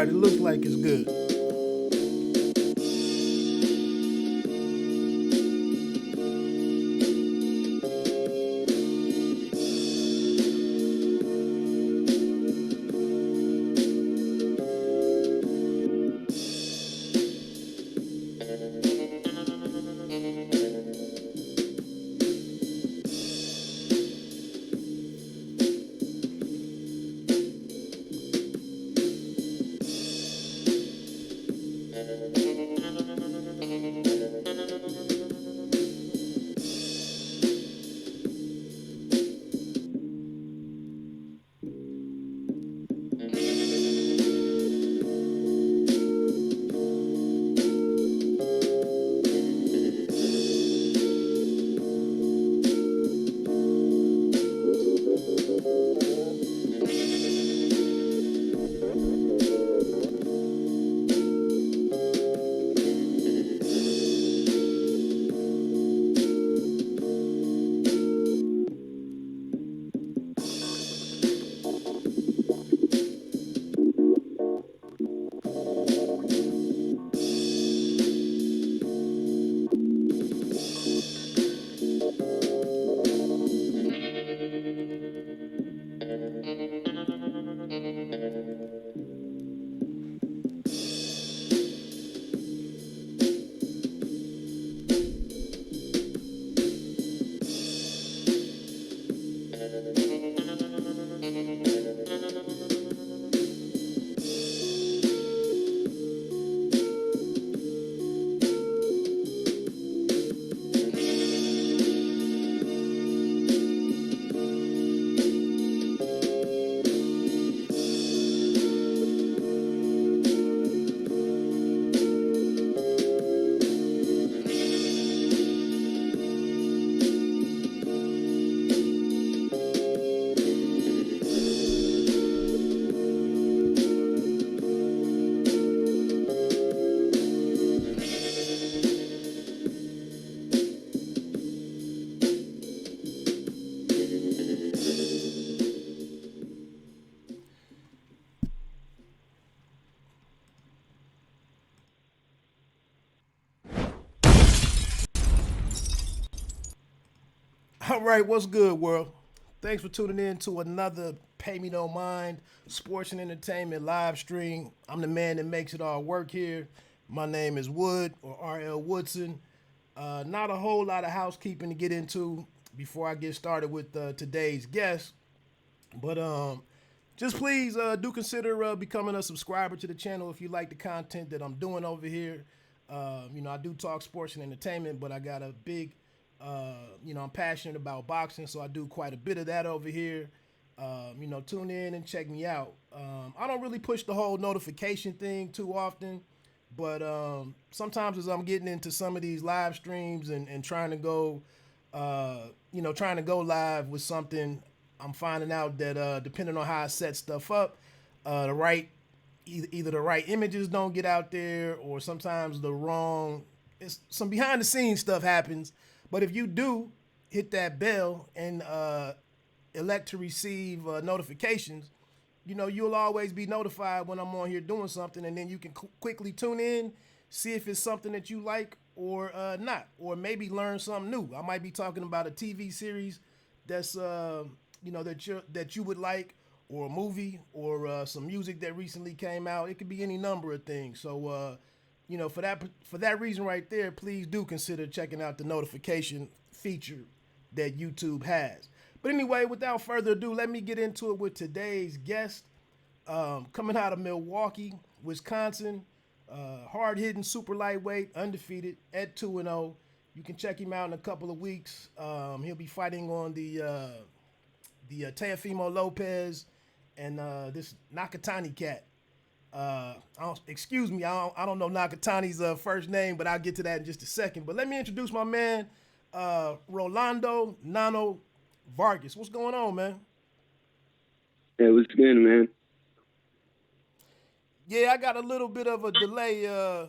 right, it looks like it's good. All right, what's good, world? Thanks for tuning in to another Pay Me No Mind sports and entertainment live stream. I'm the man that makes it all work here. My name is Wood or RL Woodson. Not a whole lot of housekeeping to get into before I get started with today's guest. But just please do consider becoming a subscriber to the channel if you like the content that I'm doing over here. I do talk sports and entertainment, but I got a big I'm passionate about boxing, so I do quite a bit of that over here. Tune in and check me out. I don't really push the whole notification thing too often, but sometimes as I'm getting into some of these live streams and trying to go, trying to go live with something, I'm finding out that depending on how I set stuff up, either the right images don't get out there, or sometimes some behind the scenes stuff happens. But if you do hit that bell and elect to receive notifications, you'll always be notified when I'm on here doing something, and then you can quickly tune in, see if it's something that you like or not, or maybe learn something new. I might be talking about a TV series that's that you would like, or a movie, or some music that recently came out. It could be any number of things. So for that reason right there, please do consider checking out the notification feature that YouTube has. But anyway, without further ado, let me get into it with today's guest. Coming out of Milwaukee, Wisconsin, hard-hitting super lightweight, undefeated at 2-0. You can check him out in a couple of weeks. He'll be fighting on the Teofimo Lopez and this Nakatani cat. Excuse me, I don't know Nakatani's first name, but I'll get to that in just a second. But let me introduce my man, Rolando Nano Vargas. What's going on, man? Hey, what's good, man? Yeah, I got a little bit of a delay,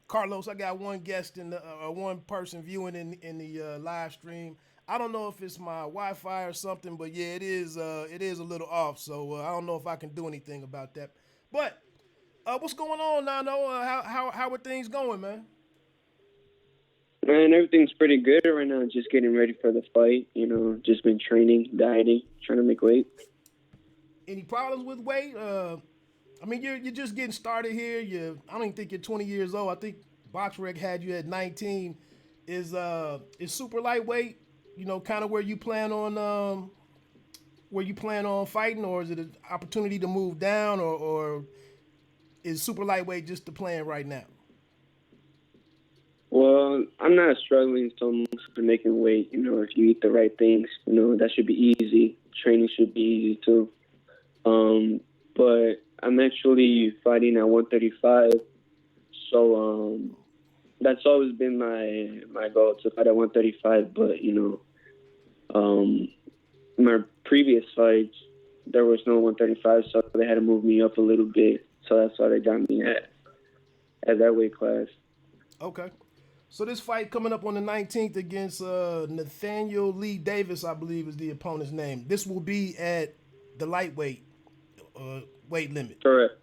Carlos. I got one guest one person viewing in the live stream. I don't know if it's my Wi-Fi or something, but yeah, it is a little off. So I don't know if I can do anything about that. But What's going on, Nano? How are things going, man? Man, everything's pretty good right now. Just getting ready for the fight. Just been training, dieting, trying to make weight. Any problems with weight? I mean, you're just getting started here. I don't even think you're 20 years old. I think BoxRec had you at 19. Is super lightweight? Kind of where you plan on fighting, or is it an opportunity to move down, or is super lightweight just the plan right now? Well, I'm not struggling so much for making weight. If you eat the right things, that should be easy. Training should be easy too. But I'm actually fighting at 135, so that's always been my goal to fight at 135. But my previous fights there was no 135, so they had to move me up a little bit. So that's why they got me at that weight class. Okay. So this fight coming up on the 19th against Nathaniel Lee Davis, I believe is the opponent's name. This will be at the lightweight weight limit. Correct.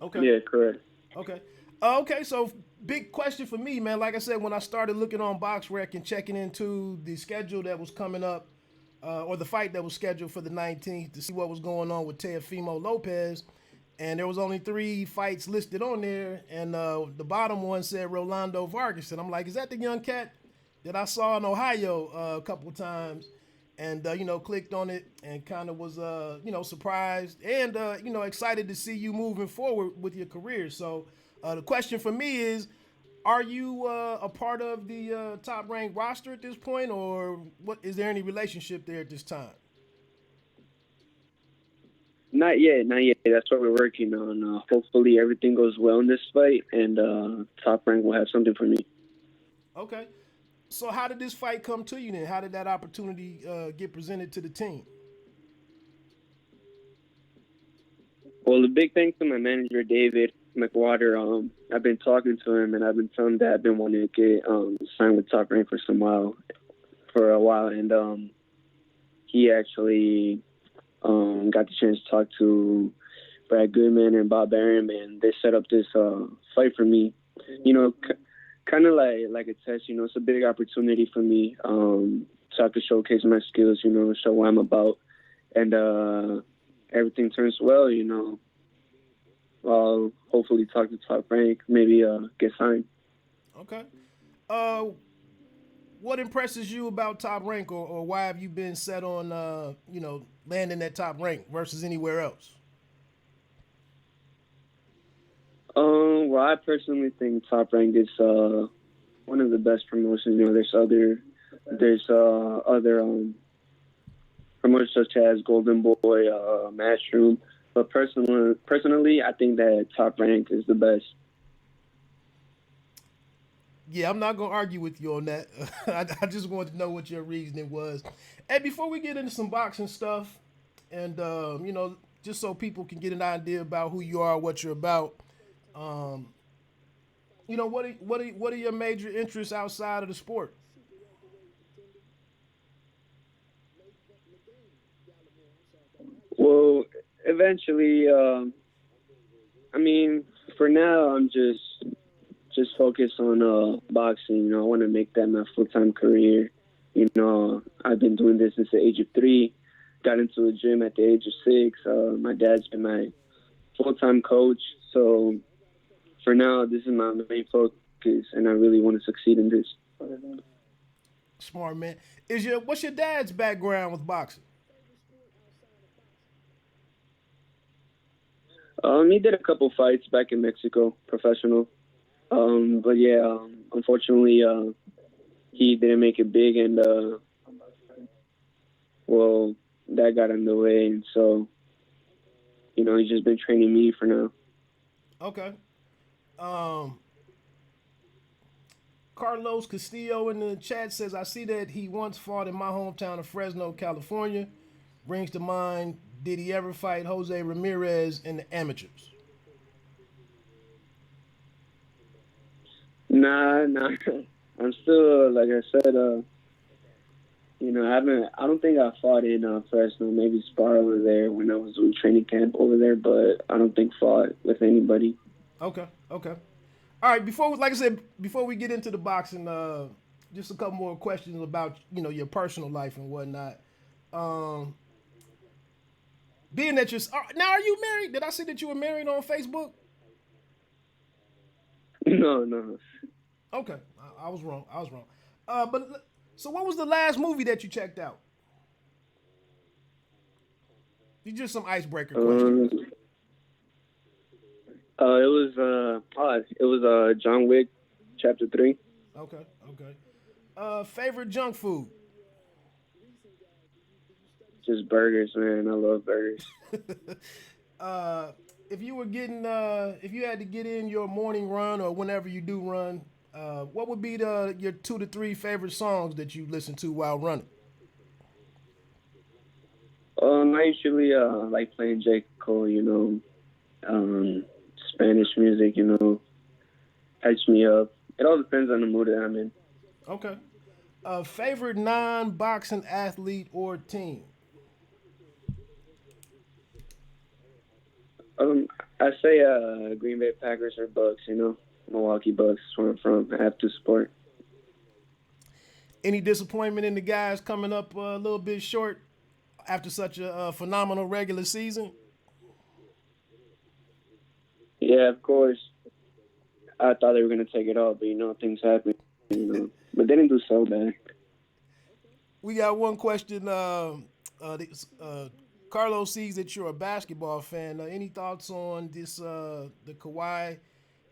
Okay. Yeah, correct. Okay. Okay, so big question for me, man. Like I said, when I started looking on BoxRec and checking into the schedule that was coming up, or the fight that was scheduled for the 19th to see what was going on with Teofimo Lopez, and there was only 3 fights listed on there, and the bottom one said Rolando Vargas, and I'm like, is that the young cat that I saw in Ohio a couple of times? And clicked on it and kind of was surprised and excited to see you moving forward with your career. So the question for me is, are you a part of the top ranked roster at this point, or what? Is there any relationship there at this time? Not yet, not yet. That's what we're working on. Hopefully everything goes well in this fight, and Top Rank will have something for me. Okay. So how did this fight come to you then? How did that opportunity get presented to the team? Well, a big thanks to my manager, David McWater. I've been talking to him, and I've been telling him that I've been wanting to get signed with Top Rank for a while, and he actually got the chance to talk to Brad Goodman and Bob Arum, and they set up this fight for me. Kind of like a test. It's a big opportunity for me, so I could showcase my skills. Show what I'm about, and everything turns well. I'll hopefully talk to Top Rank, maybe get signed. Okay. What impresses you about Top Rank, or why have you been set on landing at Top Rank versus anywhere else? Well, I personally think Top Rank is one of the best promotions. There's other promotions such as Golden Boy, Matchroom, but personally, I think that Top Rank is the best. Yeah, I'm not gonna argue with you on that. I just wanted to know what your reasoning was. And before we get into some boxing stuff, and just so people can get an idea about who you are, what you're about, what are your major interests outside of the sport? Well, eventually, for now, I'm just focused on boxing. I want to make that my full-time career. I've been doing this since the age of 3. Got into a gym at the age of 6. My dad's been my full-time coach. So for now, this is my main focus, and I really want to succeed in this. Smart man. What's your dad's background with boxing? He did a couple fights back in Mexico, professional. But yeah, unfortunately, he didn't make it big, and that got in the way, and so he's just been training me for now. Okay. Carlos Castillo in the chat says, I see that he once fought in my hometown of Fresno, California. Brings to mind, did he ever fight Jose Ramirez in the amateurs? Nah. I'm still, like I said, I don't think I fought in Fresno. Maybe spar over there when I was in training camp over there, but I don't think fought with anybody. Okay, okay. All right, like I said, before we get into the boxing, just a couple more questions about your personal life and whatnot. Um, being that you're now, are you married? Did I see that you were married on Facebook? No, no. Okay, I was wrong. I was wrong. But so, what was the last movie that you checked out? These just some icebreaker questions. Um, it was John Wick, Chapter 3. Okay, okay. Favorite junk food? Just burgers, man. I love burgers. uh, if you had to get in your morning run or whenever you do run, what would be your 2 to 3 favorite songs that you listen to while running? I usually like playing J. Cole, Spanish music, hypes me up. It all depends on the mood that I'm in. Okay. Favorite non-boxing athlete or team? Um, I say Green Bay Packers or Bucks, Milwaukee Bucks is where I'm from. I have to support. Any disappointment in the guys coming up a little bit short after such a phenomenal regular season? Yeah, of course. I thought they were going to take it all, but, things happen, But they didn't do so bad. We got one question. Carlos sees that you're a basketball fan. Any thoughts on this, the Kawhi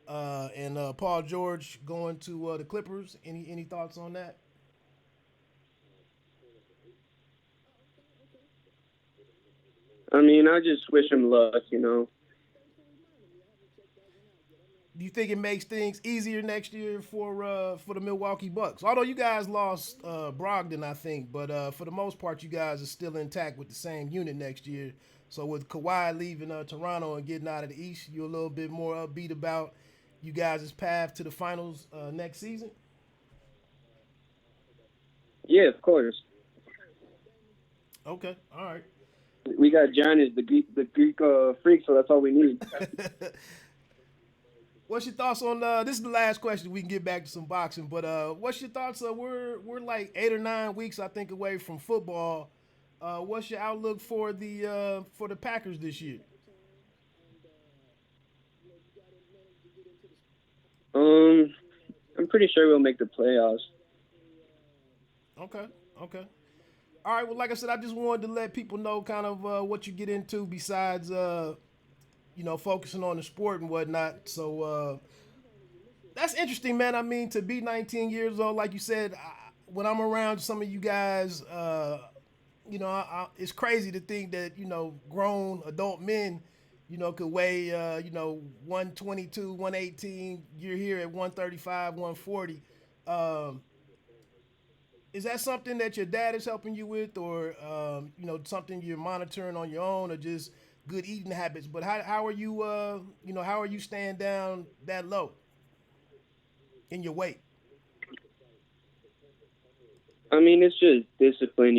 and Paul George going to the Clippers? Any thoughts on that? I mean, I just wish him luck, Do you think it makes things easier next year for the Milwaukee Bucks? Although you guys lost Brogdon, I think, but for the most part, you guys are still intact with the same unit next year. So with Kawhi leaving Toronto and getting out of the East, you're a little bit more upbeat about you guys' path to the finals next season? Yeah, of course. Okay, all right. We got Giannis, the Greek freak, so that's all we need. What's your thoughts on this is the last question. We can get back to some boxing, but what's your thoughts? We're like 8 or 9 weeks, I think, away from football. What's your outlook for the Packers this year? I'm pretty sure we'll make the playoffs. Okay, okay. All right. Well, like I said, I just wanted to let people know kind of what you get into besides focusing on the sport and whatnot. So that's interesting, man. I mean, to be 19 years old, like you said, when I'm around some of you guys, it's crazy to think that grown adult men, could weigh 122, 118. You're here at 135, 140. Is that something that your dad is helping you with, or something you're monitoring on your own, or just good eating habits? But how are you how are you staying down that low in your weight? I mean, it's just discipline,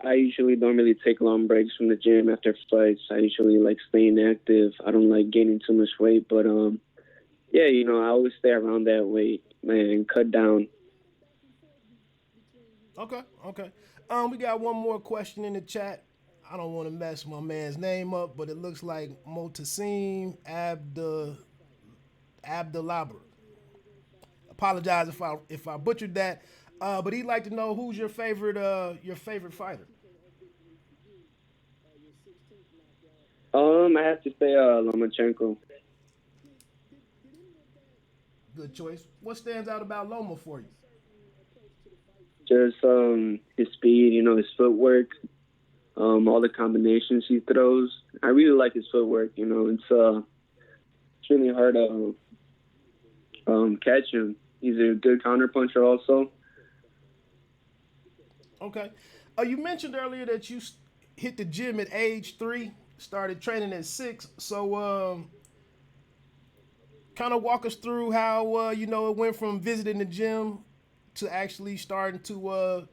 I usually don't really take long breaks from the gym after fights. I usually like staying active. I don't like gaining too much weight, but yeah, I always stay around that weight, man, cut down. Okay, okay. We got one more question in the chat. I don't want to mess my man's name up, but it looks like Motasim Abdulabr. Apologize if I butchered that, but he'd like to know who's your favorite fighter. I have to say Lomachenko. Good choice. What stands out about Loma for you? Just his speed, his footwork, all the combinations he throws. I really like his footwork. It's really hard to catch him. He's a good counterpuncher also. Okay. You mentioned earlier that you hit the gym at age 3, started training at 6. So kind of walk us through how it went from visiting the gym to actually starting to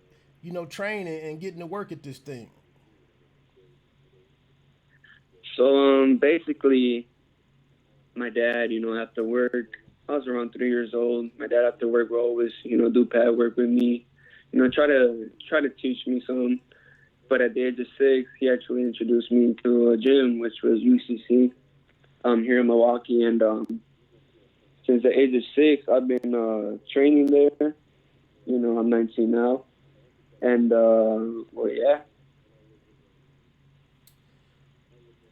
train and getting to work at this thing? So basically, my dad, after work, I was around 3 years old. My dad after work would always, do pad work with me, try to teach me some. But at the age of 6, he actually introduced me to a gym, which was UCC, here in Milwaukee. And since the age of 6, I've been training there. I'm 19 now. And, yeah.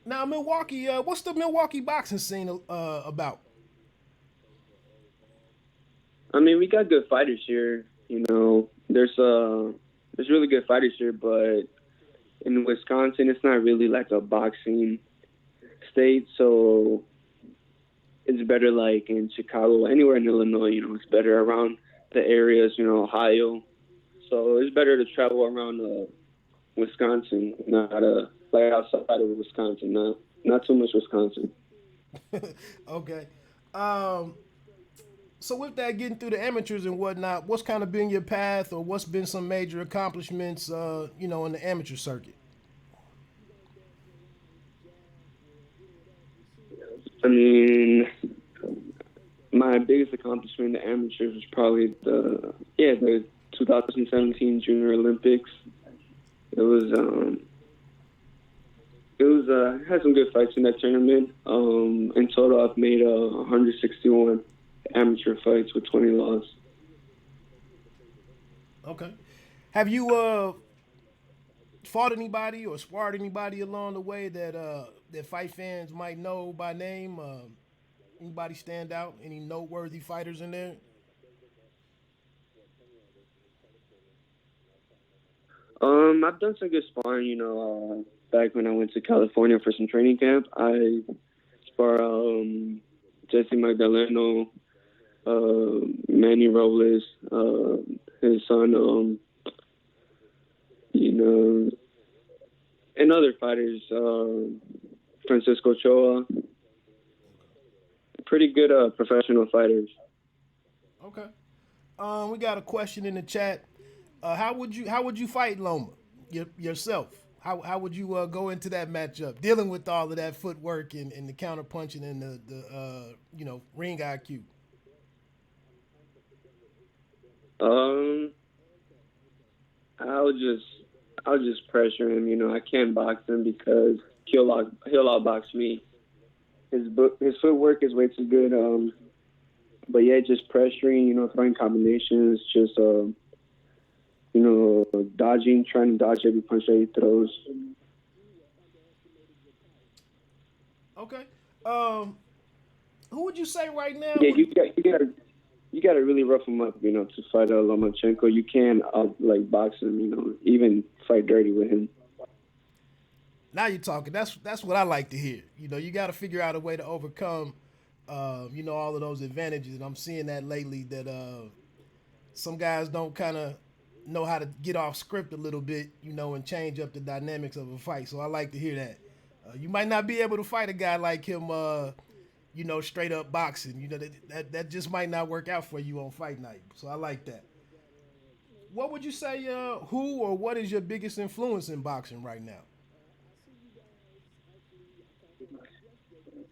Now, Milwaukee, what's the Milwaukee boxing scene about? I mean, we got good fighters here. There's really good fighters here, but in Wisconsin, it's not really like a boxing state, so it's better like in Chicago, anywhere in Illinois, it's better around the areas, Ohio. So it's better to travel around Wisconsin, not like outside of Wisconsin, not too much Wisconsin. Okay. So with that, getting through the amateurs and whatnot, what's kind of been your path, or what's been some major accomplishments, in the amateur circuit? I mean, my biggest accomplishment in the amateurs was probably the 2017 Junior Olympics. Had some good fights in that tournament. In total, I've made 161 amateur fights with 20 losses. Okay. Have you fought anybody or sparred anybody along the way that fight fans might know by name? Anybody stand out? Any noteworthy fighters in there? I've done some good sparring, back when I went to California for some training camp. I spar Jesse Magdaleno, Manny Robles, his son, and other fighters, Francisco Choa. Pretty good professional fighters. Okay. We got a question in the chat. How would you fight Loma yourself? How would you go into that matchup, dealing with all of that footwork and the counter punching and the ring IQ? I'll just pressure him. I can't box him because he'll outbox me. His footwork is way too good. But yeah, just pressuring, throwing combinations, just dodging, trying to dodge every punch that he throws. Okay. Who would you say right now? Yeah, you gotta really rough him up, to fight Lomachenko. You can't box him, even fight dirty with him. Now you're talking. That's what I like to hear. You got to figure out a way to overcome, all of those advantages. And I'm seeing that lately that some guys don't kind of know how to get off script a little bit, and change up the dynamics of a fight. So I like to hear that. You might not be able to fight a guy like him, straight up boxing. That just might not work out for you on fight night. So I like that. What would you say? Who or what is your biggest influence in boxing right now?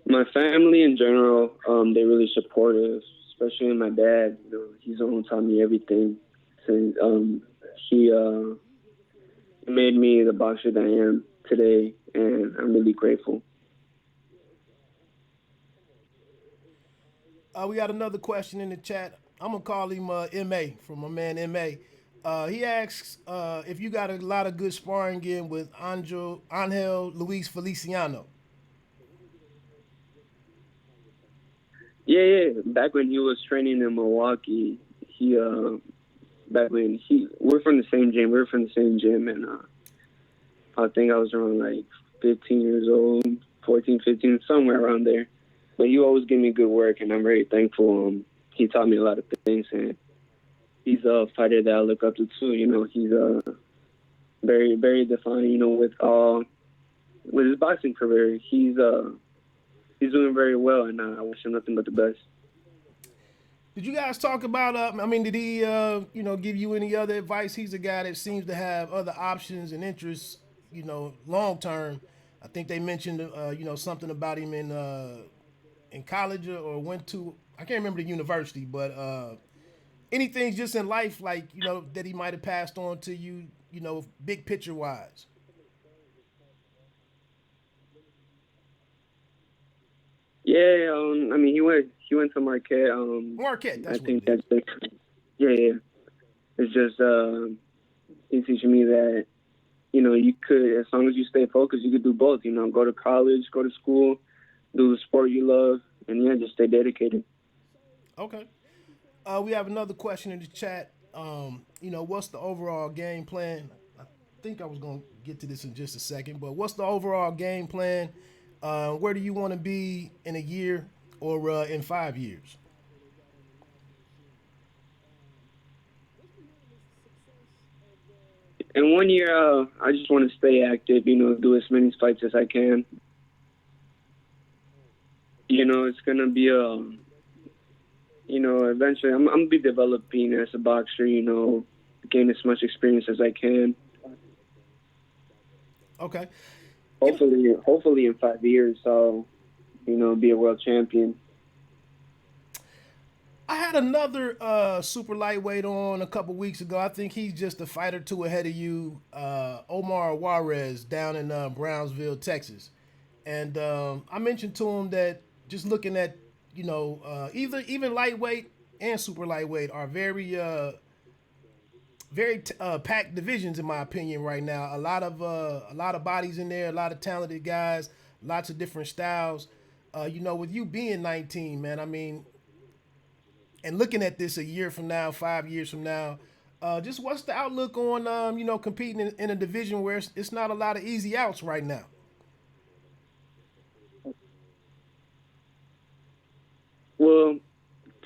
My family in general, they're really supportive, especially my dad. He's the one who taught me everything. So, he made me the boxer that I am today, and I'm really grateful. We got another question in the chat. I'm gonna call him MA, from my man MA. He asks if you got a lot of good sparring in with Angel Luis Feliciano. Yeah. Back when he was training in Milwaukee, we're from the same gym. We were from the same gym, and I think I was around 15 years old, 14, 15, somewhere around there. But he always gave me good work, and I'm very thankful. He taught me a lot of things, and he's a fighter that I look up to too. He's very, very defined. With his boxing career, he's doing very well, and I wish him nothing but the best. Did you guys talk about? I mean, did he, give you any other advice? He's a guy that seems to have other options and interests, long term. I think they mentioned, something about him in college or went to. I can't remember the university, but anything just in life, like that he might have passed on to you, big picture wise. Yeah, I mean, he went to Marquette. Marquette, I that's what think it is. that's it. Yeah, yeah. It's just he's teaching me that you could, as long as you stay focused, you could do both. Go to college, go to school, do the sport you love, and yeah, just stay dedicated. Okay. We have another question in the chat. What's the overall game plan? I think I was going to get to this in just a second, but what's the overall game plan? Where do you want to be in a year or in 5 years? In 1 year, I just want to stay active. Do as many fights as I can. It's gonna be eventually I'm gonna be developing as a boxer. Gain as much experience as I can. Okay. Hopefully in 5 years I'll be a world champion. I had another super lightweight on a couple weeks ago. I think he's just a fight or two ahead of you, Omar Juarez down in Brownsville, Texas. And I mentioned to him that just looking at either even lightweight and super lightweight are very packed divisions in my opinion right now. A lot of bodies in there, a lot of talented guys, lots of different styles. With you being 19, man, I mean, and looking at this a year from now, 5 years from now, just what's the outlook on competing in a division where it's not a lot of easy outs right now? Well,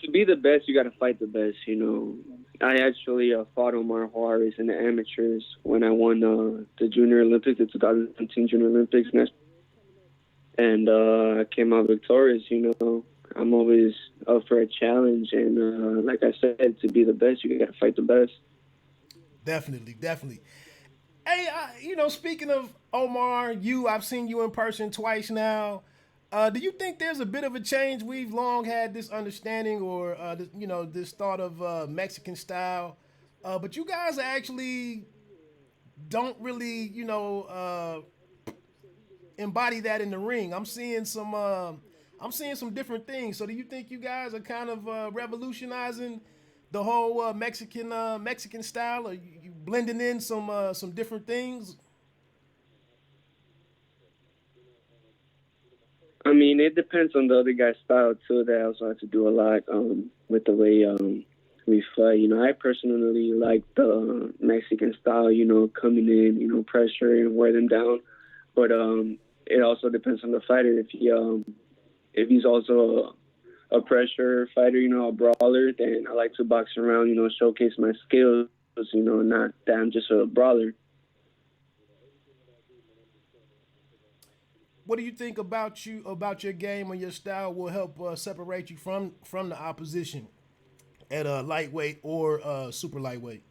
to be the best, you got to fight the best. I actually fought Omar Juarez in the amateurs when I won the Junior Olympics, the 2017 Junior Olympics, and I came out victorious. I'm always up for a challenge, and like I said, to be the best, you got to fight the best. Definitely, definitely. Hey, speaking of Omar, I've seen you in person twice now. Do you think there's a bit of a change? We've long had this understanding or, this thought of Mexican style. But you guys actually don't really, embody that in the ring. I'm seeing some different things. So do you think you guys are kind of revolutionizing the whole Mexican style, or you blending in some different things? I mean, it depends on the other guy's style too. That also have to do a lot with the way we fight. I personally like the Mexican style. Coming in, pressure and wear them down. But it also depends on the fighter. If he's also a pressure fighter, a brawler, then I like to box around. Showcase my skills. Not that I'm just a brawler. What do you think about your game or your style will help separate you from the opposition at a lightweight or super lightweight?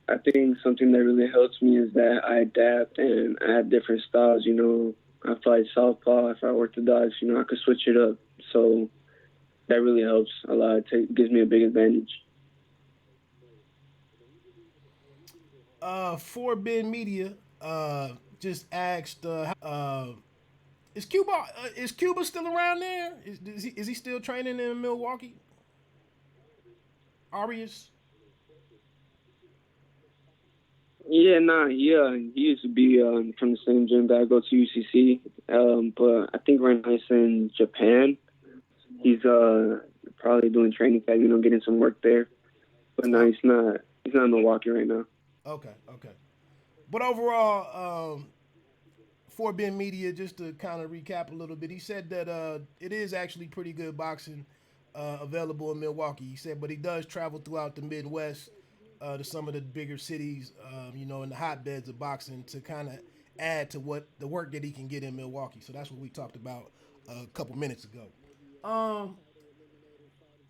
I think something that really helps me is that I adapt and I have different styles. I fight southpaw, I fight orthodox. I could switch it up. So that really helps a lot. Gives me a big advantage. For Ben Media, just asked, is Cuba still around there? Is he still training in Milwaukee? Arias? Yeah, nah, yeah. He used to be from the same gym that I go to, UCC. But I think right now he's in Japan. He's probably doing training camp, getting some work there. But no, Oh, he's not. He's not in Milwaukee right now. okay, okay. But overall, for Ben Media, just to kind of recap a little bit, he said that it is actually pretty good boxing available in Milwaukee. He said, but he does travel throughout the Midwest. to some of the bigger cities, in the hotbeds of boxing to kind of add to what the work that he can get in Milwaukee. So that's what we talked about a couple minutes ago.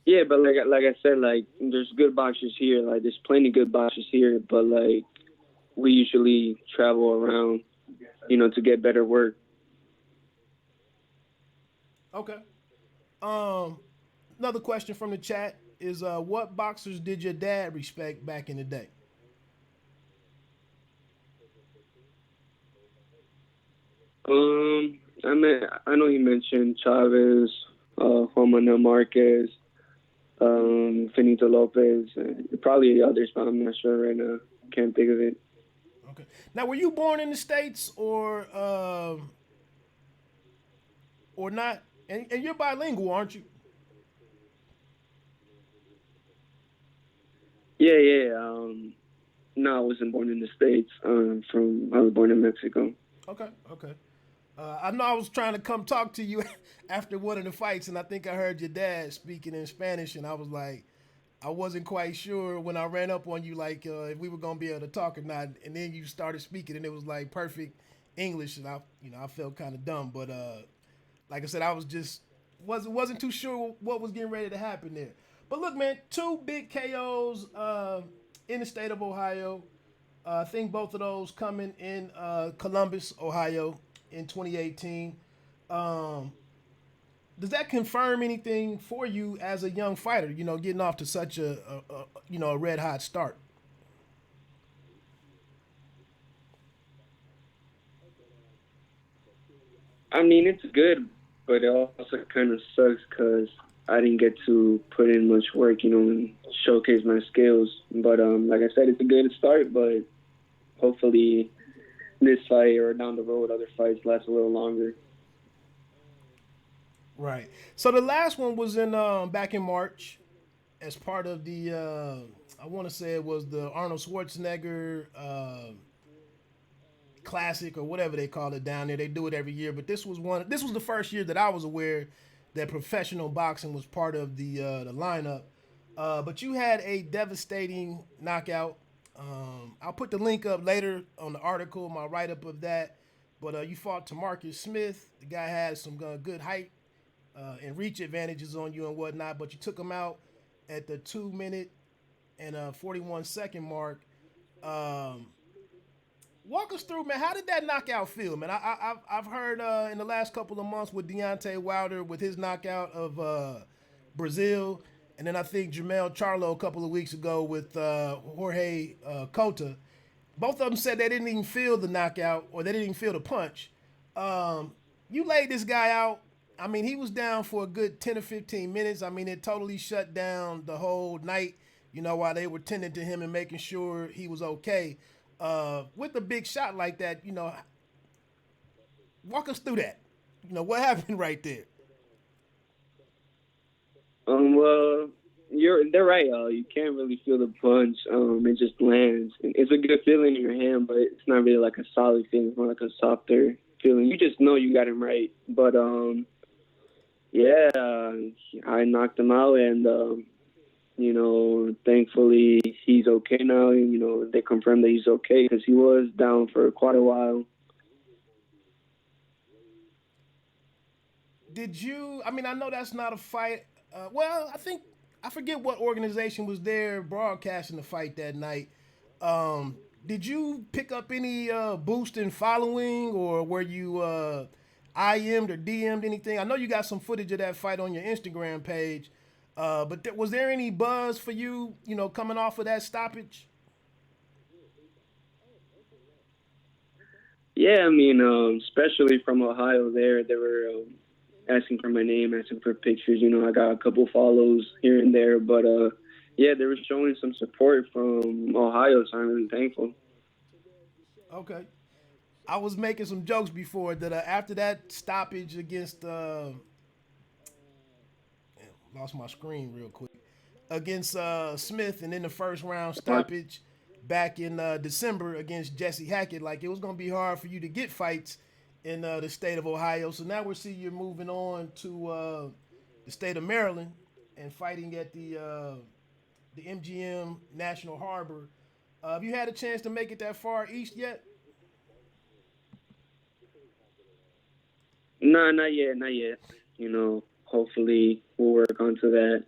Yeah, but like I said, like there's good boxers here. Like there's plenty good boxers here, but like we usually travel around, to get better work. Okay. Another question from the chat is what boxers did your dad respect back in the day? I know he mentioned Chavez, Juan Marquez, Finito Lopez, and probably others, but I'm not sure right now. Can't think of it. Okay. Now, were you born in the States or not? And you're bilingual, aren't you? Yeah, yeah. No, I wasn't born in the States. I was born in Mexico. Okay, okay. I know I was trying to come talk to you after one of the fights, and I think I heard your dad speaking in Spanish, and I was like, I wasn't quite sure when I ran up on you, like if we were gonna be able to talk or not. And then you started speaking, and it was like perfect English, and I felt kind of dumb, but like I said, I was just wasn't too sure what was getting ready to happen there. But look, man, two big KOs in the state of Ohio. I think both of those coming in Columbus, Ohio, in 2018. Um, does that confirm anything for you as a young fighter? Getting off to such a red hot start. I mean, it's good, but it also kind of sucks because I didn't get to put in much work, and showcase my skills. But like I said, it's a good start, but hopefully this fight or down the road, other fights last a little longer. Right. So the last one was in back in March as part of the I want to say it was the Arnold Schwarzenegger Classic or whatever they call it down there. They do it every year, but this was one. This was the first year that I was aware that professional boxing was part of the lineup. But you had a devastating knockout. I'll put the link up later on the article, my write up of that. But you fought Tamarcus Smith. The guy had some good height and reach advantages on you and whatnot, but you took him out at the 2 minute and 41 second mark. Um, Walk us through, man. How did that knockout feel, man? I've heard in the last couple of months with Deontay Wilder with his knockout of Brazil, and then I think Jermell Charlo a couple of weeks ago with Jorge Cota. Both of them said they didn't even feel the knockout or they didn't even feel the punch. You laid this guy out. I mean, he was down for a good 10 or 15 minutes. I mean, it totally shut down the whole night, while they were tending to him and making sure he was okay. With a big shot like that, walk us through that. What happened right there? Well, they're right. You can't really feel the punch. It just lands. It's a good feeling in your hand, but it's not really like a solid feeling. It's more like a softer feeling. You just know you got him right. But yeah, I knocked him out, and thankfully he's okay now. They confirmed that he's okay because he was down for quite a while. Did you? I mean, I know that's not a fight. Well, I forget what organization was there broadcasting the fight that night. Did you pick up any boost in following, or were you IM'd or DM'd anything? I know you got some footage of that fight on your Instagram page. But was there any buzz for you, coming off of that stoppage? Yeah, I mean, especially from Ohio, they were asking for my name, asking for pictures. I got a couple follows here and there, but yeah, they were showing some support from Ohio, so I'm really thankful. Okay. I was making some jokes before that after that stoppage against lost my screen real quick against Smith, and then the first round stoppage back in December against Jesse Hackett. Like it was gonna be hard for you to get fights in the state of Ohio. So now we're seeing you moving on to the state of Maryland and fighting at the the MGM National Harbor. Have you had a chance to make it that far east yet? No, not yet, not yet. Hopefully we'll work onto that.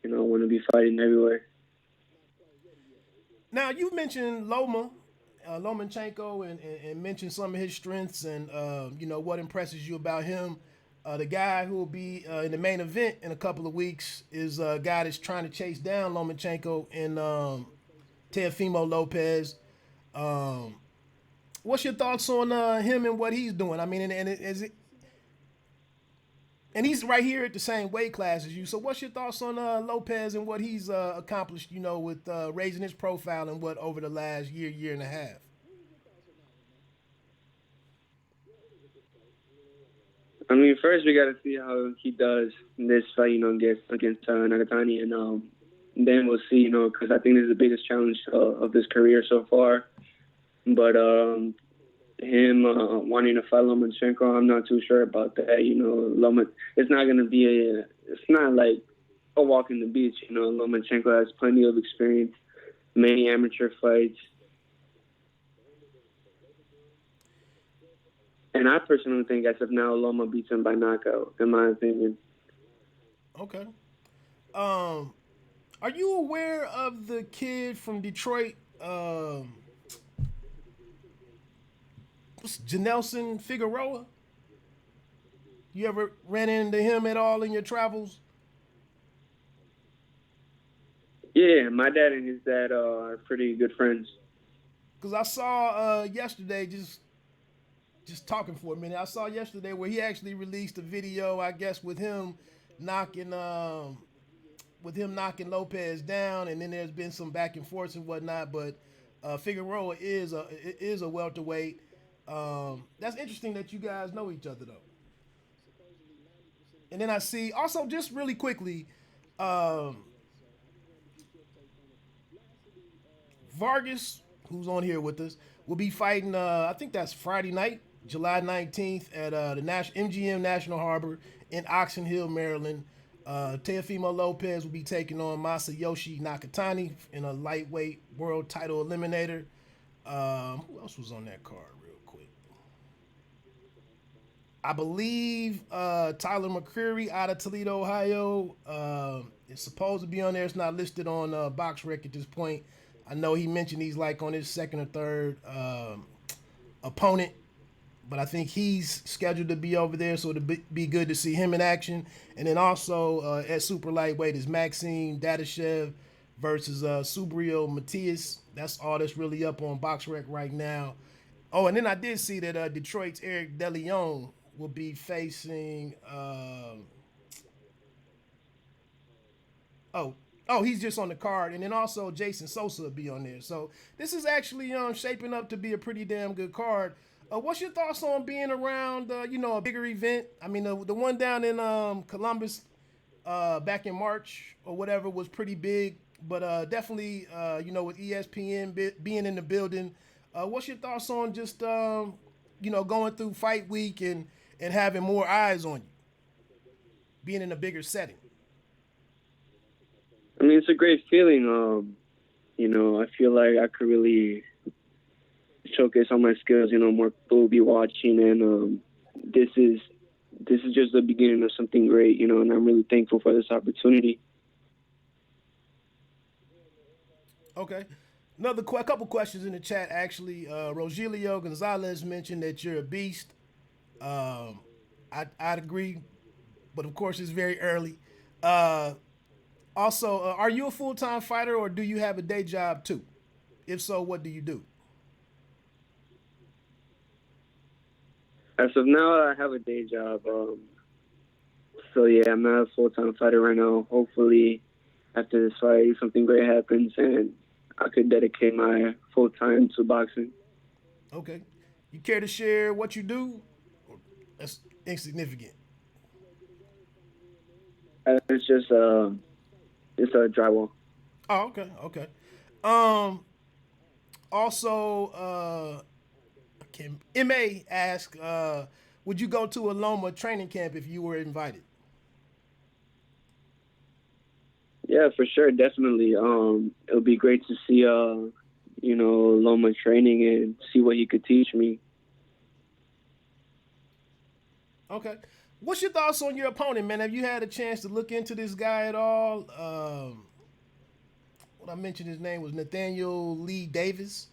I want to be fighting everywhere. Now you mentioned Loma, Lomachenko, and mentioned some of his strengths and what impresses you about him. The guy who will be in the main event in a couple of weeks is a guy that's trying to chase down Lomachenko and Teofimo Lopez. Um, what's your thoughts on him and what he's doing? I mean, and he's right here at the same weight class as you. So, what's your thoughts on Lopez and what he's accomplished? With raising his profile and what over the last year and a half. I mean, first we got to see how he does in this fight, against Nakatani, and then we'll see, because I think this is the biggest challenge of his career so far. But him wanting to fight Lomachenko, I'm not too sure about that. Loma, it's not going to be it's not like a walk in the beach. Lomachenko has plenty of experience, many amateur fights. And I personally think as of now, Loma beats him by knockout, in my opinion. Okay. Are you aware of the kid from Detroit, Janelson Figueroa? You ever ran into him at all in your travels? Yeah, my dad and his dad are pretty good friends. Because I saw yesterday, just talking for a minute, I saw yesterday where he actually released a video, I guess, with him knocking Lopez down, and then there's been some back and forth and whatnot. But Figueroa is a welterweight. That's interesting that you guys know each other though. And then I see also just really quickly, Vargas, who's on here with us, will be fighting. I think that's Friday night, July 19th at the MGM National Harbor in Oxon Hill, Maryland. Teofimo Lopez will be taking on Masayoshi Nakatani in a lightweight world title eliminator. Who else was on that card real quick? I believe Tyler McCreary out of Toledo, Ohio. Is supposed to be on there. It's not listed on BoxRec at this point. I know he mentioned he's like on his second or third opponent, but I think he's scheduled to be over there, so it'll be good to see him in action. And then also at super lightweight is Maxime Dadashev versus Subrio Matias. That's all that's really up on BoxRec right now. Oh, and then I did see that Detroit's Eric DeLeon will be facing. He's just on the card, and then also Jason Sosa will be on there. So this is actually shaping up to be a pretty damn good card. What's your thoughts on being around, a bigger event? I mean, the one down in Columbus back in March or whatever was pretty big, but definitely, with ESPN being in the building, what's your thoughts on just, going through fight week and having more eyes on you, being in a bigger setting? I mean, it's a great feeling. I feel like I could really showcase all my skills. More people will be watching, and this is just the beginning of something great. And I'm really thankful for this opportunity. Okay. A couple questions in the chat, actually. Rogelio Gonzalez mentioned that you're a beast. I'd agree, but of course it's very early. Also, are you a full-time fighter or do you have a day job too? If so, what do you do? As of now, I have a day job. So yeah, I'm not a full-time fighter right now. Hopefully, after this fight, something great happens and I could dedicate my full time to boxing. Okay. You care to share what you do? That's insignificant. It's just a drywall. Oh, okay, okay. Also, MA asked, would you go to a Loma training camp if you were invited? Yeah, for sure, definitely. It'll be great to see, Loma training and see what he could teach me. Okay. What's your thoughts on your opponent, man? Have you had a chance to look into this guy at all? What I mentioned his name was Nathaniel Lee Davis.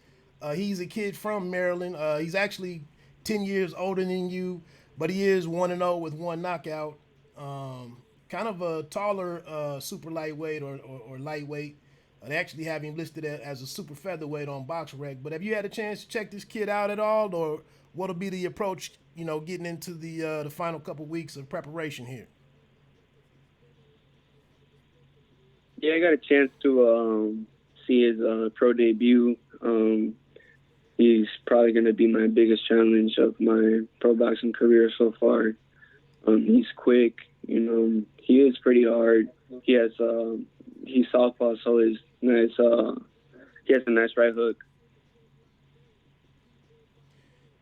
He's a kid from Maryland. He's actually 10 years older than you, but he is 1-0 with one knockout. Kind of a taller super lightweight or lightweight. They actually have him listed as a super featherweight on BoxRec. But have you had a chance to check this kid out at all, or what'll be the approach, getting into the final couple weeks of preparation here? Yeah, I got a chance to see his pro debut. He's probably going to be my biggest challenge of my pro boxing career so far. He's quick, he is pretty hard. He's southpaw, so he has a nice right hook.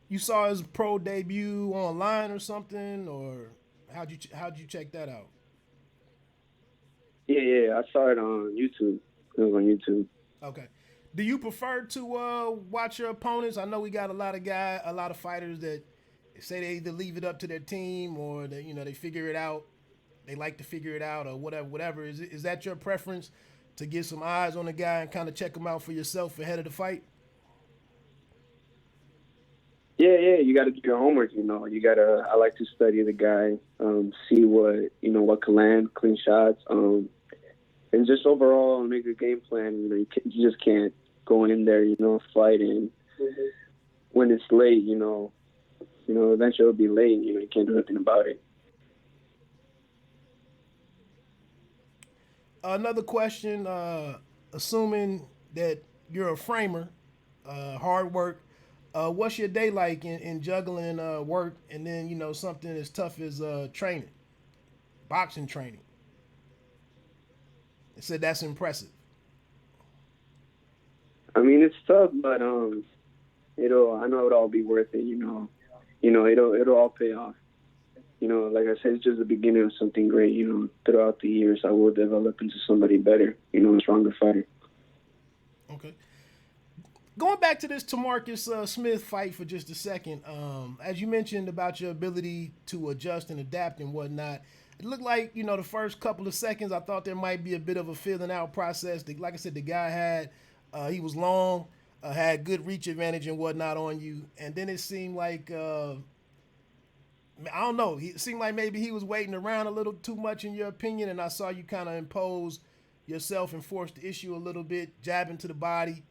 You saw his pro debut online or something, or how'd you check that out? Yeah, I saw it on YouTube. It was on YouTube. Okay. Do you prefer to watch your opponents? I know we got a lot of fighters that say they either leave it up to their team or they figure it out. They like to figure it out or whatever. Is that your preference, to get some eyes on the guy and kind of check him out for yourself ahead of the fight? Yeah, you got to do your homework. I like to study the guy, see what can land, clean shots, and just overall make a game plan. You just can't go in there, fight, and when it's late, eventually it'll be late. You can't do nothing about it. Another question, assuming that you're a framer, hard work, what's your day like in juggling work and then, something as tough as training, boxing training? It said that's impressive. I mean, it's tough, but I know it'll all be worth it. It'll all pay off. Like I said, it's just the beginning of something great. Throughout the years, I will develop into somebody better. A stronger fighter. Okay. Going back to this Tamarcus Smith fight for just a second, as you mentioned about your ability to adjust and adapt and whatnot, it looked like, the first couple of seconds, I thought there might be a bit of a feeling out process. Like I said, the guy he was long, had good reach advantage and whatnot on you. And then it seemed like, I don't know, it seemed like maybe he was waiting around a little too much in your opinion. And I saw you kind of impose yourself and force the issue a little bit, jabbing to the body.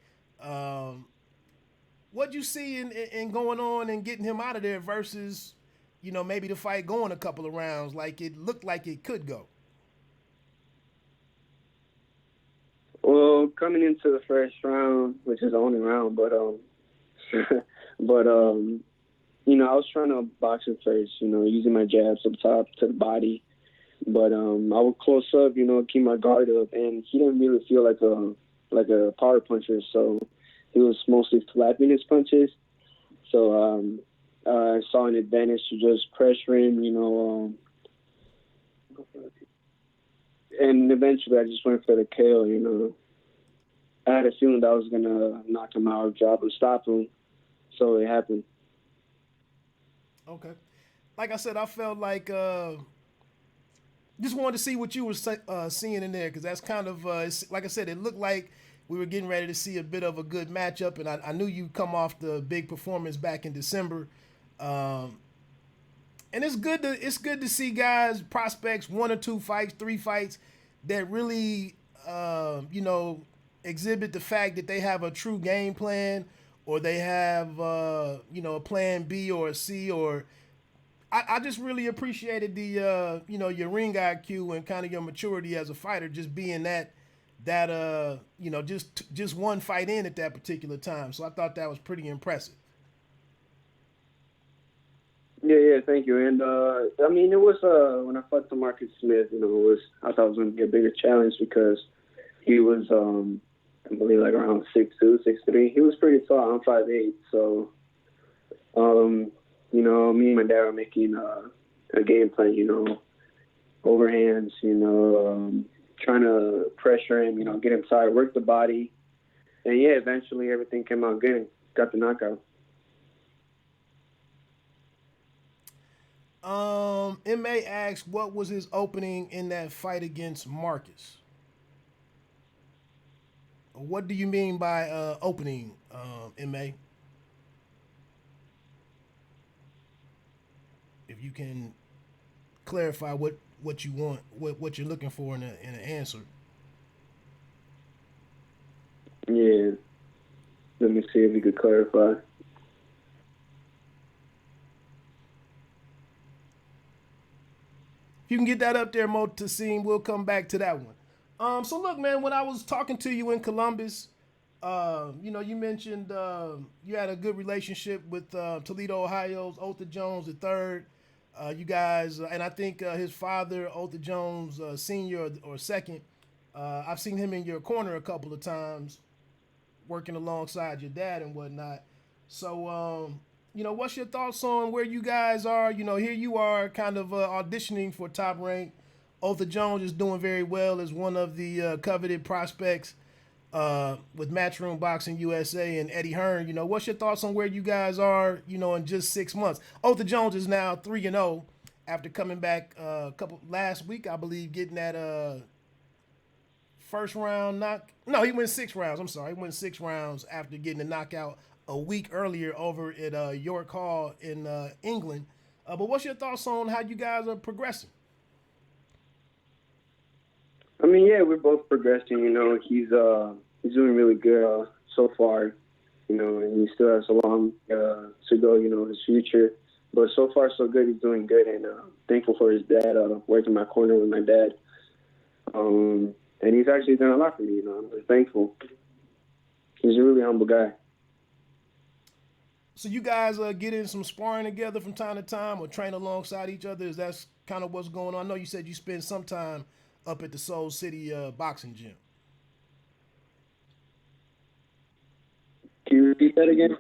What'd you see in going on and getting him out of there versus, maybe the fight going a couple of rounds like it looked like it could go? Well, coming into the first round, which is the only round, but I was trying to box him first, using my jabs up top to the body. But I would close up, keep my guard up, and he didn't really feel like a power puncher, so he was mostly flapping his punches. So I saw an advantage to just pressure him, and eventually I just went for the KO, I had a feeling that I was going to knock him out, drop and stop him, so it happened. Okay. Like I said, I felt like just wanted to see what you were seeing in there, because that's kind of, like I said, it looked like we were getting ready to see a bit of a good matchup, and I knew you come off the big performance back in December. And it's good to see guys, prospects, 1 or 2 fights, 3 fights that really, exhibit the fact that they have a true game plan, or they have, a plan B or a C, or I just really appreciated the, your ring IQ and kind of your maturity as a fighter, just being that just one fight in at that particular time. So I thought that was pretty impressive. Yeah, thank you. And it was when I fought Tamarcus Smith, I thought it was going to be a bigger challenge because he was, I believe, like around 6'2", 6'3". He was pretty tall. I'm 5'8", so me and my dad were making a game plan, overhands, trying to pressure him, get him tired, work the body. And, yeah, eventually everything came out good and got the knockout. MA asks, what was his opening in that fight against Marcus? What do you mean by opening, MA? If you can clarify what you want, what you're looking for in an answer. Yeah. Let me see if we could clarify. If you can get that up there, Mo Tassim, we'll come back to that one. So look, man, when I was talking to you in Columbus, you mentioned you had a good relationship with Toledo, Ohio's Otha Jones III. You guys, and I think his father, Otha Jones Sr. or second, I've seen him in your corner a couple of times, working alongside your dad and whatnot. So, what's your thoughts on where you guys are? Here you are kind of auditioning for Top Rank. Otha Jones is doing very well as one of the coveted prospects with Matchroom Boxing USA and Eddie Hearn. What's your thoughts on where you guys are, in just 6 months? Otha Jones is now 3-0 after coming back last week, I believe, getting that first round knock. No, he went 6 rounds. I'm sorry. He went 6 rounds after getting a knockout a week earlier over at York Hall in England. But what's your thoughts on how you guys are progressing? I mean, yeah, we're both progressing. He's doing really good so far. And he still has a long to go. His future. But so far, so good. He's doing good, and thankful for his dad working my corner with my dad. And he's actually done a lot for me. I'm really thankful. He's a really humble guy. So you guys get in some sparring together from time to time, or train alongside each other? Is that kind of what's going on? I know you said you spend some time up at the Soul City boxing gym. Can you repeat that again?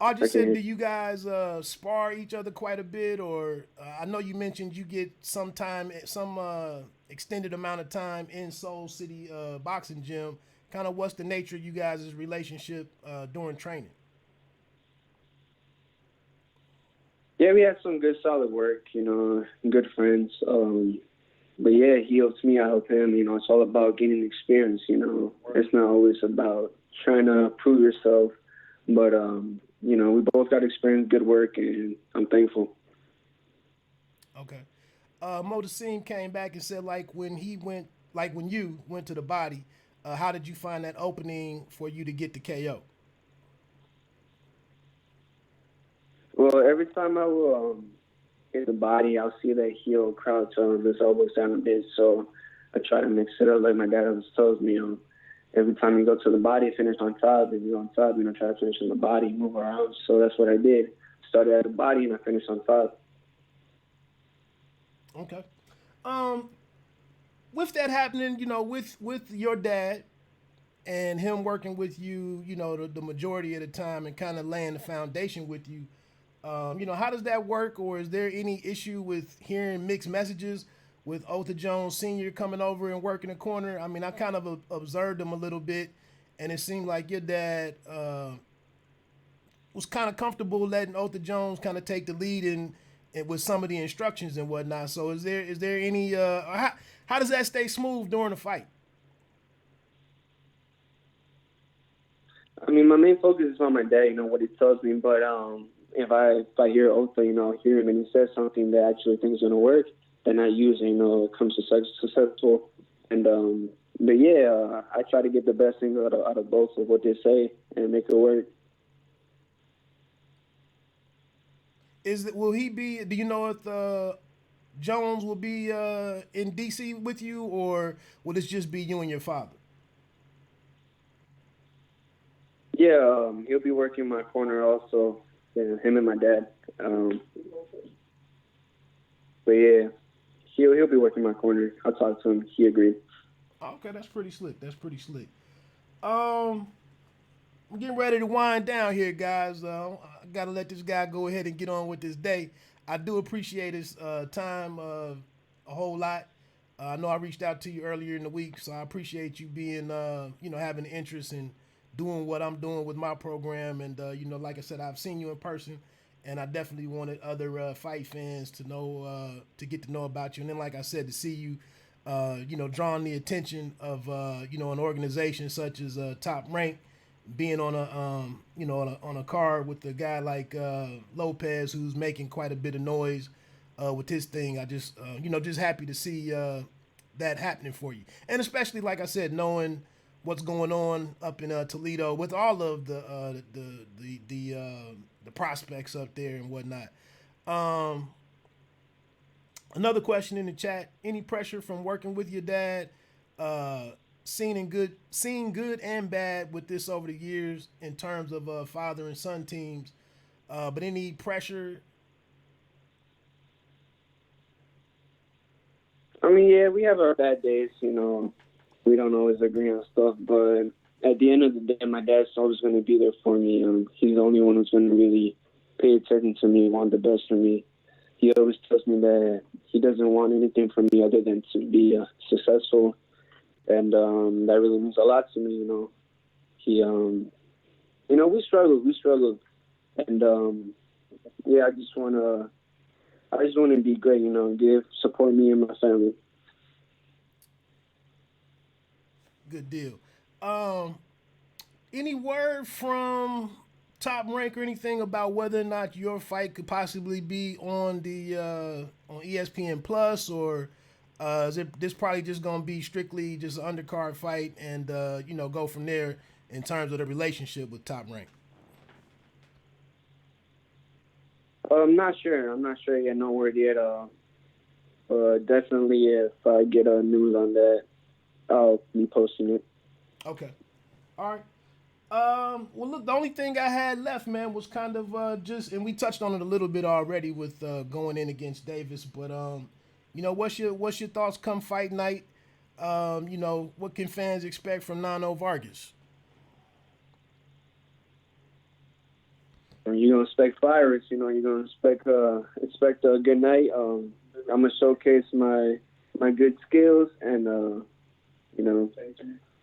I just said, do you guys spar each other quite a bit, or I know you mentioned you get some extended amount of time in Soul City boxing gym. Kind of what's the nature of you guys' relationship during training? Yeah, we had some good, solid work, good friends. But yeah, he helps me, I help him. It's all about gaining experience, It's not always about trying to prove yourself. But, we both got experience, good work, and I'm thankful. Okay. Mo Tassim came back and said, when you went to the body, how did you find that opening for you to get the KO? Well, every time I will hit the body, I'll see that heel crowd turn his elbows down a bit. So I try to mix it up like my dad always tells me. Every time you go to the body, finish on top. If you're on top, try to finish on the body, move around. So that's what I did. Started at the body and I finished on top. Okay. With that happening, with your dad and him working with you, the majority of the time and kind of laying the foundation with you, how does that work? Or is there any issue with hearing mixed messages with Otha Jones Sr. coming over and working the corner? I mean, I kind of observed him a little bit, and it seemed like your dad was kind of comfortable letting Otha Jones kind of take the lead in with some of the instructions and whatnot. So is there any how does that stay smooth during the fight? I mean, my main focus is on my dad, what he tells me. But if I hear Otha, hear him and he says something that I actually think is going to work, then I use it, it comes to successful. And but yeah, I try to get the best thing out of both of what they say and make it work. Will he be? Do you know if Jones will be in DC with you, or will this just be you and your father? Yeah, he'll be working my corner also. Yeah, him and my dad. But yeah, he'll be working my corner. I'll talk to him. He agreed. Okay, that's pretty slick. I'm getting ready to wind down here, guys. I got to let this guy go ahead and get on with this day. I do appreciate his time a whole lot. I know I reached out to you earlier in the week, so I appreciate you being, having an interest in doing what I'm doing with my program. And, like I said, I've seen you in person, and I definitely wanted other fight fans to know, to get to know about you. And then, like I said, to see you, drawing the attention of, an organization such as Top Rank, being on a, on a card with a guy like Lopez, who's making quite a bit of noise with his thing. I just, just happy to see that happening for you, and especially like I said, knowing what's going on up in Toledo with all of the prospects up there and whatnot. Um, Another question in the chat: any pressure from working with your dad? Uh, seeing good and bad with this over the years in terms of father and son teams. But any pressure? I mean, yeah, we have our bad days. We don't always agree on stuff, but at the end of the day, my dad's always going to be there for me. He's the only one who's going to really pay attention to me, want the best for me. He always tells me that he doesn't want anything from me other than to be successful, and that really means a lot to me. We struggle, and yeah, I just want to be great. Support me and my family. Good deal. Any word from Top Rank or anything about whether or not your fight could possibly be on the on ESPN Plus, or is it this probably just gonna be strictly just an undercard fight and go from there in terms of the relationship with Top Rank? I'm not sure. I'm not sure yet. No word yet. Definitely, if I get news on that, I'll be posting it. Okay. All right. Well, look, the only thing I had left, man, was kind of and we touched on it a little bit already with going in against Davis, but what's your thoughts come fight night? What can fans expect from Nano Vargas? You're gonna expect fireworks. You're gonna expect a good night. I'm gonna showcase my good skills, and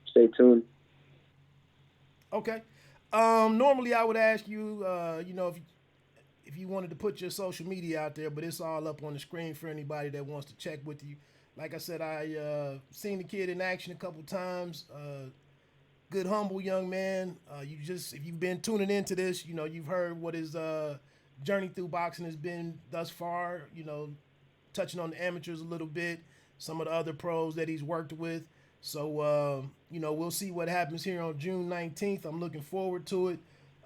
stay tuned. Okay. Normally I would ask you, if you wanted to put your social media out there, but it's all up on the screen for anybody that wants to check with you. Like I said, I seen the kid in action a couple times. Good, humble young man. If you've been tuning into this, you've heard what his journey through boxing has been thus far. Touching on the amateurs a little bit, some of the other pros that he's worked with. So, we'll see what happens here on June 19th. I'm looking forward to it.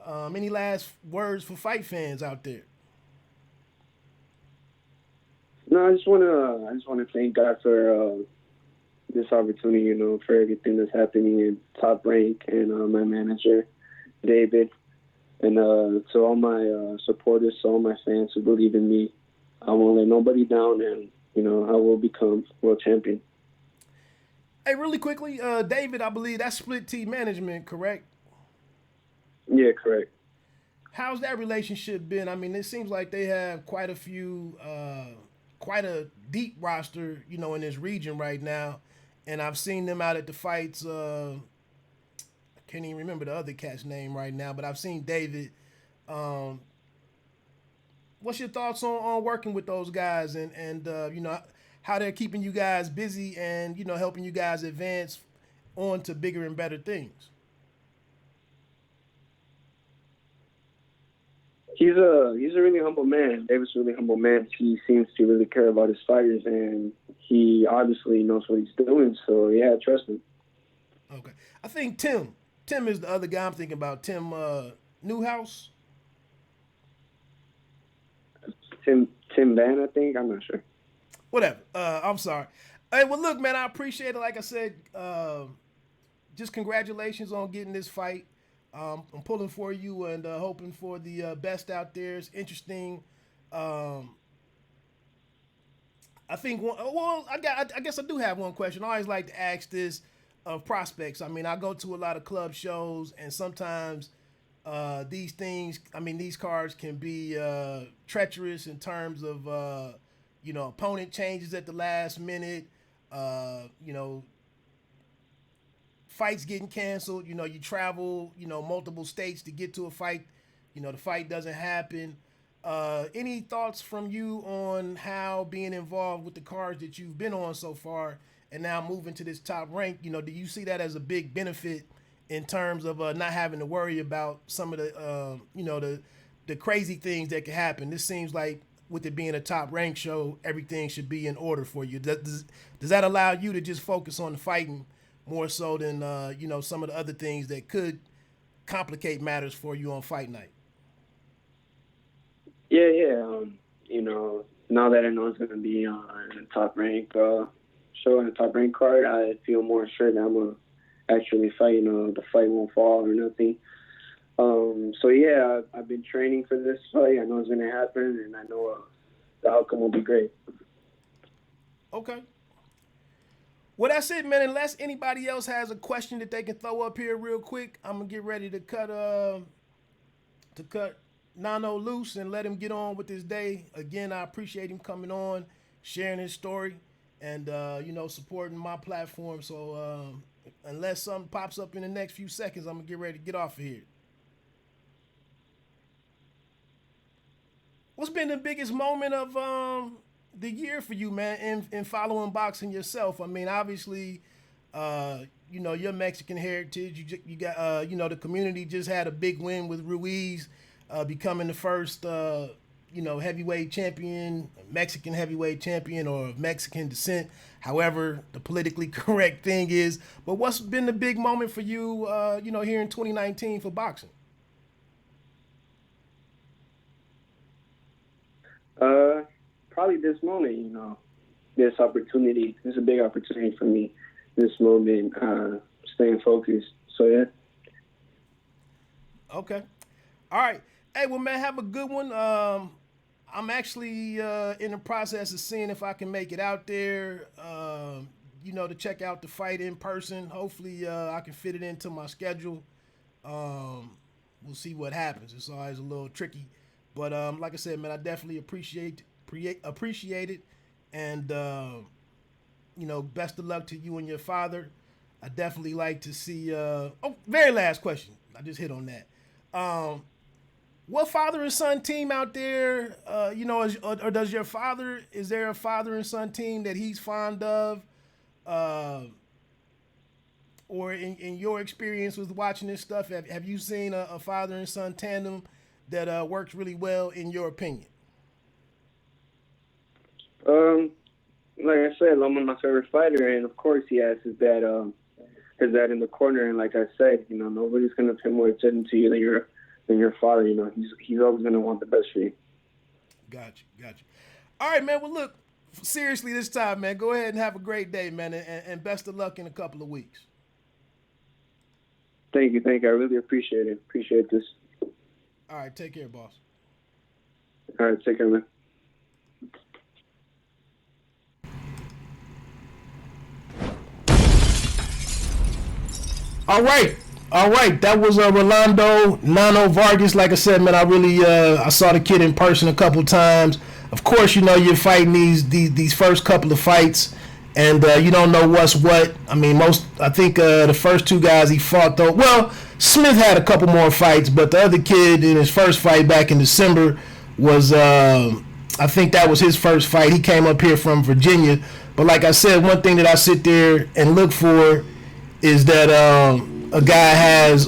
Any last words for fight fans out there? No, I just wanna thank God for this opportunity. For everything that's happening in Top Rank, and my manager, David, and to all my supporters, to all my fans who believe in me. I won't let nobody down, and I will become world champion. Hey, really quickly, David, I believe that's Split T Management, correct? Yeah, correct. How's that relationship been? I mean, it seems like they have quite a deep roster, in this region right now. And I've seen them out at the fights. I can't even remember the other cat's name right now, but I've seen David. Um, what's your thoughts on working with those guys and how they're keeping you guys busy and helping you guys advance on to bigger and better things? He's a really humble man. David's a really humble man. He seems to really care about his fighters, and he obviously knows what he's doing. So yeah, I trust him. Okay, I think Tim is the other guy I'm thinking about. Tim Newhouse. Tim Van, I think. I'm not sure. Whatever. I'm sorry. Hey, well, look, man, I appreciate it. Like I said, just congratulations on getting this fight. I'm pulling for you and hoping for the best out there. It's interesting. I think I guess I do have one question. I always like to ask this of prospects. I mean, I go to a lot of club shows, and sometimes these cards can be treacherous in terms of opponent changes at the last minute. You know, fights getting canceled. You know, you travel, you know, multiple states to get to a fight. You know, the fight doesn't happen. Any thoughts from you on how being involved with the cards that you've been on so far and now moving to this top rank, you know, do you see that as a big benefit in terms of not having to worry about some of the, you know, the crazy things that could happen? This seems like with it being a top rank show, everything should be in order for you. Does that allow you to just focus on the fighting more so than, you know, some of the other things that could complicate matters for you on fight night? Yeah. You know, now that I know it's going to be on a top rank show and a top rank card, I feel more sure that I'm going to actually fight. You know, the fight won't fall or nothing. So yeah, I've been training for this fight. I know it's going to happen, and I know the outcome will be great. Okay. Well, that's it, man. Unless anybody else has a question that they can throw up here real quick, I'm gonna get ready to cut Nano loose and let him get on with his day. Again, I appreciate him coming on, sharing his story, and you know, supporting my platform. So unless something pops up in the next few seconds, I'm gonna get ready to get off of here. What's been the biggest moment of the year for you, man, in following boxing yourself? I mean, obviously, you know, your Mexican heritage, you got, you know, the community just had a big win with Ruiz becoming the first, you know, heavyweight champion, Mexican heavyweight champion or of Mexican descent, however the politically correct thing is. But what's been the big moment for you, you know, here in 2019 for boxing? Probably this moment, you know, this opportunity. This is a big opportunity for me, this moment, staying focused. So, yeah. Okay. All right. Hey, well, man, have a good one. I'm actually in the process of seeing if I can make it out there, you know, to check out the fight in person. Hopefully I can fit it into my schedule. We'll see what happens. It's always a little tricky. But like I said, man, I definitely appreciate it. And, you know, best of luck to you and your father. I definitely like to see very last question. I just hit on that. What father and son team out there, you know, or does your father, is there a father and son team that he's fond of? Or in your experience with watching this stuff, have you seen a father and son tandem that works really well in your opinion? Like I said, Loma's my favorite fighter, and of course he has his dad in the corner. And like I said, you know, nobody's gonna pay more attention to you than your father. You know, he's always gonna want the best for you. Gotcha. All right, man. Well, look, seriously this time, man. Go ahead and have a great day, man, and best of luck in a couple of weeks. Thank you. I really appreciate it. Appreciate this. All right, take care, boss. All right, take care, man. All right. That was Rolando Nano Vargas. Like I said, man, I really I saw the kid in person a couple times. Of course, you know, you're fighting these first couple of fights, and you don't know what's what. I mean, I think the first two guys he fought, though, well, Smith had a couple more fights, but the other kid in his first fight back in December was, I think that was his first fight. He came up here from Virginia. But like I said, one thing that I sit there and look for is that a guy has,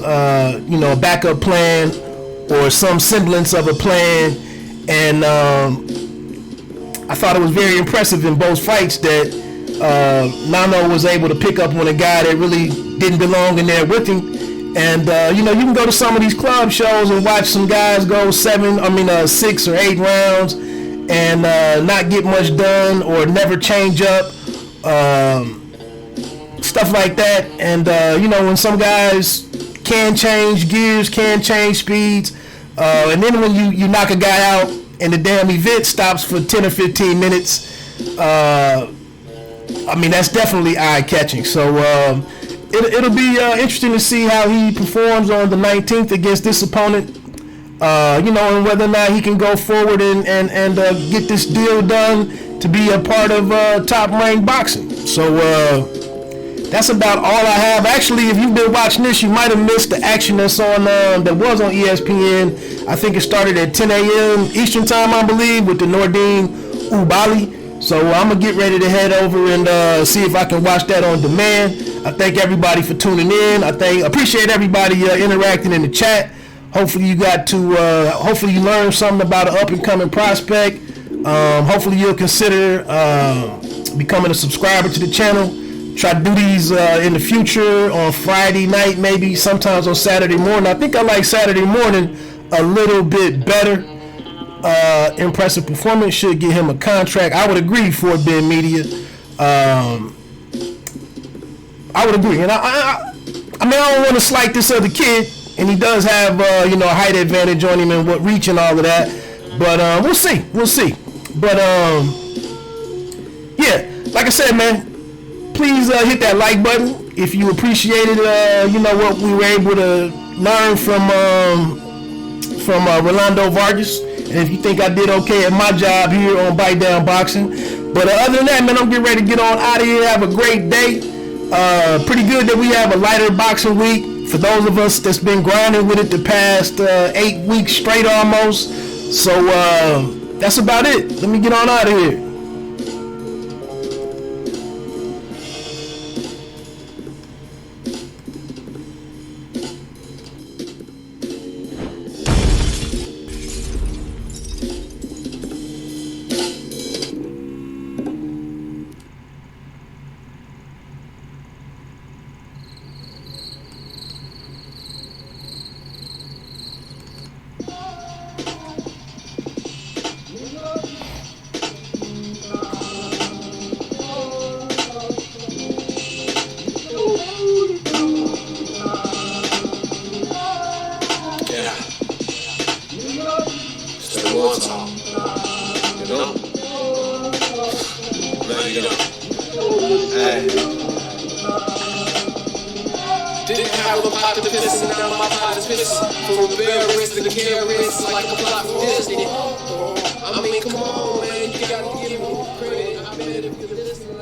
you know, a backup plan or some semblance of a plan. And I thought it was very impressive in both fights that Nano was able to pick up on a guy that really didn't belong in there with him. And, you know, you can go to some of these club shows and watch some guys go 6 or 8 rounds and not get much done or never change up, stuff like that. And, you know, when some guys can change gears, can change speeds, and then when you knock a guy out and the damn event stops for 10 or 15 minutes, I mean, that's definitely eye-catching. So, it'll be interesting to see how he performs on the 19th against this opponent. And whether or not he can go forward and get this deal done to be a part of Top Rank Boxing. So that's about all I have. Actually, if you've been watching this, you might have missed the action that's on that was on ESPN. I think it started at 10 a.m. Eastern time, I believe, with the Nordine Ubali. So I'm gonna get ready to head over and see if I can watch that on demand. I thank everybody for tuning in. Appreciate everybody interacting in the chat. Hopefully you hopefully you learned something about an up and coming prospect. Hopefully you'll consider becoming a subscriber to the channel. Try to do these in the future on Friday night, maybe sometimes on Saturday morning. I think I like Saturday morning a little bit better. Impressive performance should get him a contract. I would agree for Ben Media. I would agree, and I don't want to slight this other kid, and he does have a height advantage on him and what reach and all of that. But we'll see. But yeah, like I said, man, please hit that like button if you appreciated what we were able to learn from Rolando Vargas. And if you think I did okay at my job here on Bite Down Boxing. But other than that, man, I'm getting ready to get on out of here. Have a great day. Pretty good that we have a lighter boxing week for those of us that's been grinding with it the past 8 weeks straight almost. So that's about it. Let me get on out of here. Didn't have a pot to piss, and now my pot is piss. From embarrassed to careless, like a plot from Disney. I mean, come on, man, you gotta give me credit. I bet if you're listening,